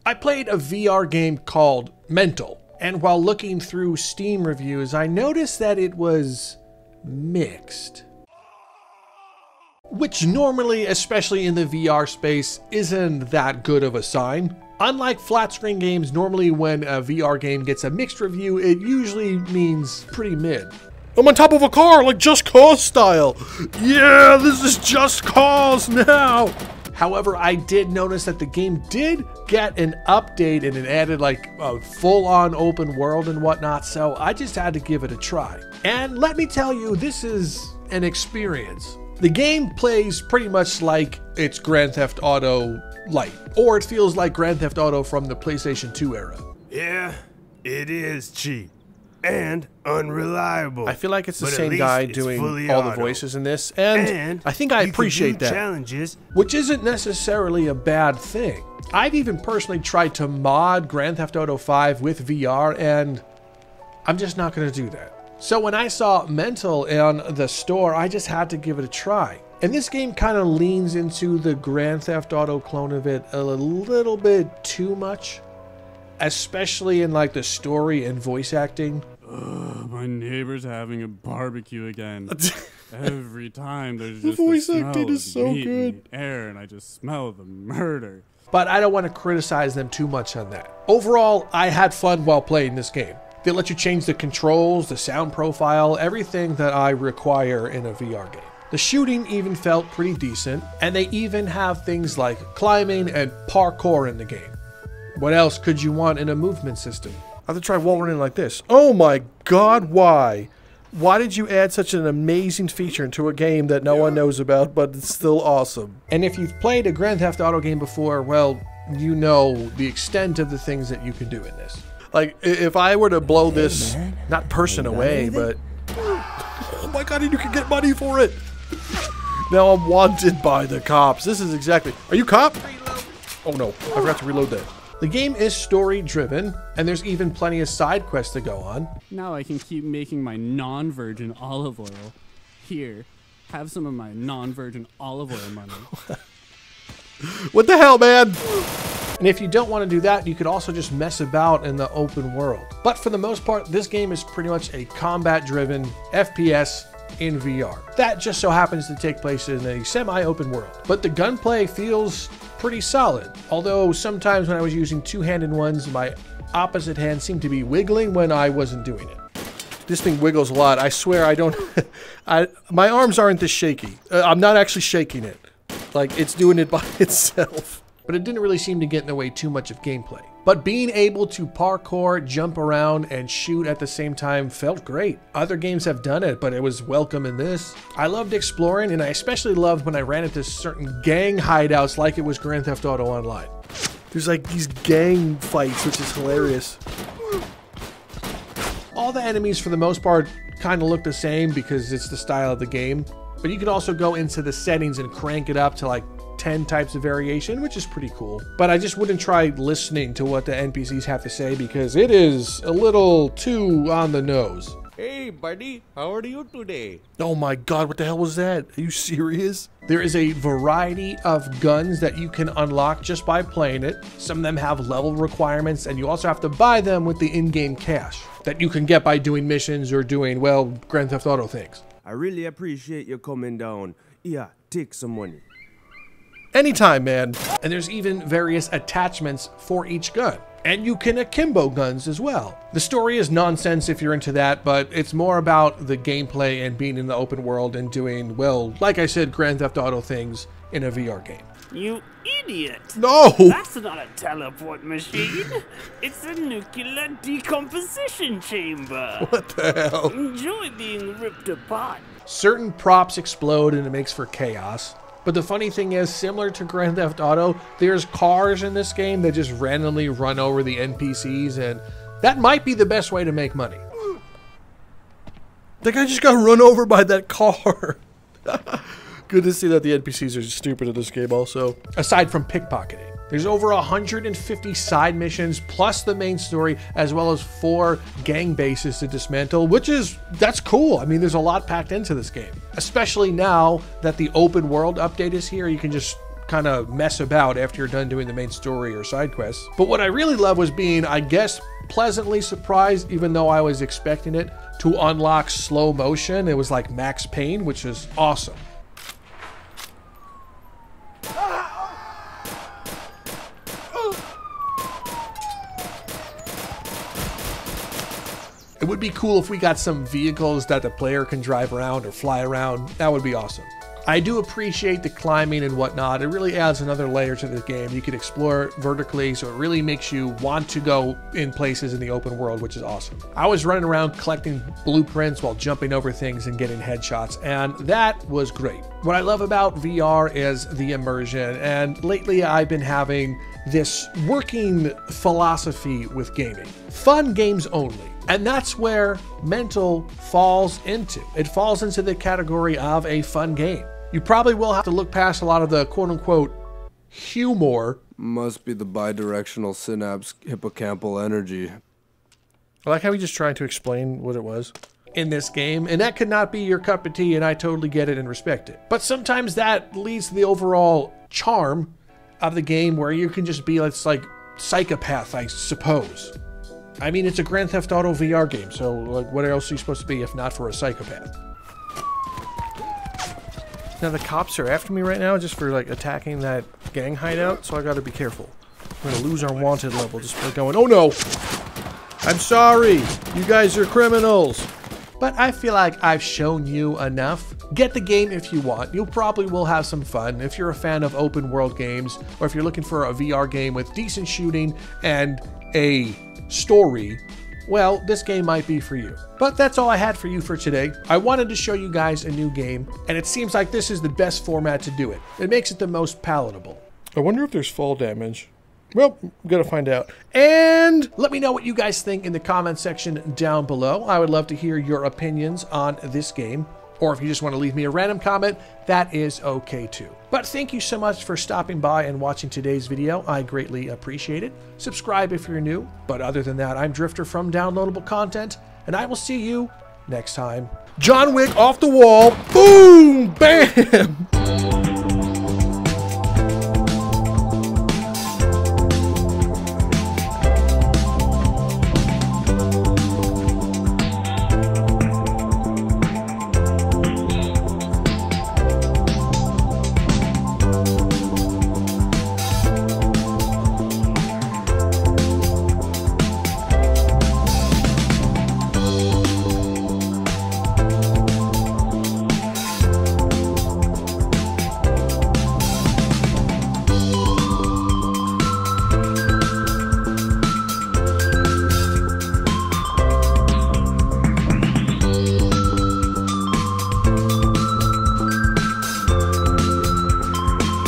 I played a VR game called Mental, and while looking through Steam reviews, I noticed that it was mixed. Which normally, especially in the VR space, isn't that good of a sign. Unlike flat screen games, normally when a VR game gets a mixed review, it usually means pretty mid. I'm on top of a car, like Just Cause style. Yeah, this is Just Cause now. However, I did notice that the game did get an update and it added like a full-on open world and whatnot, so I just had to give it a try. And let me tell you, this is an experience. The game plays pretty much like it's Grand Theft Auto Lite, or it feels like Grand Theft Auto from the PlayStation 2 era. Yeah, it is cheap and unreliable. I feel like it's the same guy doing all the voices in this, and I think I appreciate that, challenges, which isn't necessarily a bad thing. I've even personally tried to mod Grand Theft Auto 5 with VR, and I'm just not going to do that. So when I saw Mental on the store, I just had to give it a try. And this game kind of leans into the Grand Theft Auto clone of it a little bit too much, especially in like the story and voice acting. My neighbor's having a barbecue again. Every time there's just the voice the smell acting is of so meat good. in the air, and I just smell the murder. But I don't want to criticize them too much on that. Overall, I had fun while playing this game. They let you change the controls, the sound profile, everything that I require in a VR game. The shooting even felt pretty decent, and they even have things like climbing and parkour in the game. What else could you want in a movement system? I have to try wall running like this. Oh my god, why? Why did you add such an amazing feature into a game that no one knows about, but it's still awesome? And if you've played a Grand Theft Auto game before, well, you know the extent of the things that you can do in this. Like, if I were to blow this, not person away, but... Oh my god, and you can get money for it! Now I'm wanted by the cops. This is exactly... Are you cop? Oh no, I forgot to reload that. The game is story-driven, and there's even plenty of side quests to go on. Now I can keep making my non-virgin olive oil. Here, have some of my non-virgin olive oil money. What the hell, man? And if you don't want to do that, you could also just mess about in the open world. But for the most part, this game is pretty much a combat-driven FPS in VR. That just so happens to take place in a semi-open world. But the gunplay feels pretty solid. Although sometimes when I was using two-handed ones, my opposite hand seemed to be wiggling when I wasn't doing it. This thing wiggles a lot. I swear I don't... my arms aren't this shaky. I'm not actually shaking it. Like, it's doing it by itself. But it didn't really seem to get in the way too much of gameplay. But being able to parkour, jump around, and shoot at the same time felt great. Other games have done it, but it was welcome in this. I loved exploring, and I especially loved when I ran into certain gang hideouts like it was Grand Theft Auto Online. There's like these gang fights, which is hilarious. All the enemies, for the most part, kind of look the same because it's the style of the game. But you can also go into the settings and crank it up to like 10 types of variation, which is pretty cool. But I just wouldn't try listening to what the NPCs have to say because it is a little too on the nose. Hey buddy, how are you today? Oh my god, what the hell was that? Are you serious? There is a variety of guns that you can unlock just by playing it. Some of them have level requirements, and you also have to buy them with the in-game cash that you can get by doing missions or doing, well, Grand Theft Auto things. I really appreciate you coming down. Yeah, take some money. Anytime, man. And there's even various attachments for each gun. And you can akimbo guns as well. The story is nonsense if you're into that, but it's more about the gameplay and being in the open world and doing, well, like I said, Grand Theft Auto things in a VR game. You idiot! No! That's not a teleport machine. It's a nuclear decomposition chamber. What the hell? Enjoy being ripped apart. Certain props explode and it makes for chaos. But the funny thing is, similar to Grand Theft Auto, there's cars in this game that just randomly run over the NPCs, and that might be the best way to make money. That guy just got run over by that car. Good to see that the NPCs are stupid in this game also. Aside from pickpocketing. There's over 150 side missions, plus the main story, as well as 4 gang bases to dismantle, that's cool. I mean, there's a lot packed into this game. Especially now that the open world update is here, you can just kind of mess about after you're done doing the main story or side quests. But what I really love was being, I guess, pleasantly surprised, even though I was expecting it, to unlock slow motion. It was like Max Payne, which is awesome. It would be cool if we got some vehicles that the player can drive around or fly around. That would be awesome. I do appreciate the climbing and whatnot. It really adds another layer to the game. You can explore vertically, so it really makes you want to go in places in the open world, which is awesome. I was running around collecting blueprints while jumping over things and getting headshots, and that was great. What I love about VR is the immersion, and lately I've been having this working philosophy with gaming. Fun games only. And that's where Mental falls into. It falls into the category of a fun game. You probably will have to look past a lot of the quote-unquote humor. Must be the bidirectional synapse hippocampal energy. I like how he just tried to explain what it was in this game, and that could not be your cup of tea, and I totally get it and respect it. But sometimes that leads to the overall charm of the game, where you can just be, it's like psychopath, I suppose. I mean, it's a Grand Theft Auto VR game, so like, what else are you supposed to be if not for a psychopath? Now the cops are after me right now just for like attacking that gang hideout, so I gotta be careful. We're gonna lose our wanted level just by going, oh no! I'm sorry! You guys are criminals! But I feel like I've shown you enough. Get the game if you want. You probably will have some fun if you're a fan of open world games, or if you're looking for a VR game with decent shooting and a story. Well, this game might be for you. But that's all I had for you for today. I wanted to show you guys a new game, and it seems like this is the best format to do it. It makes it the most palatable. I wonder if there's fall damage. Well, I'm gonna find out. And let me know what you guys think in the comment section down below. I would love to hear your opinions on this game. Or if you just want to leave me a random comment, that is okay too. But thank you so much for stopping by and watching today's video. I greatly appreciate it. Subscribe if you're new. But other than that, I'm Drifter from Downloadable Content, and I will see you next time. John Wick off the wall. Boom! Bam!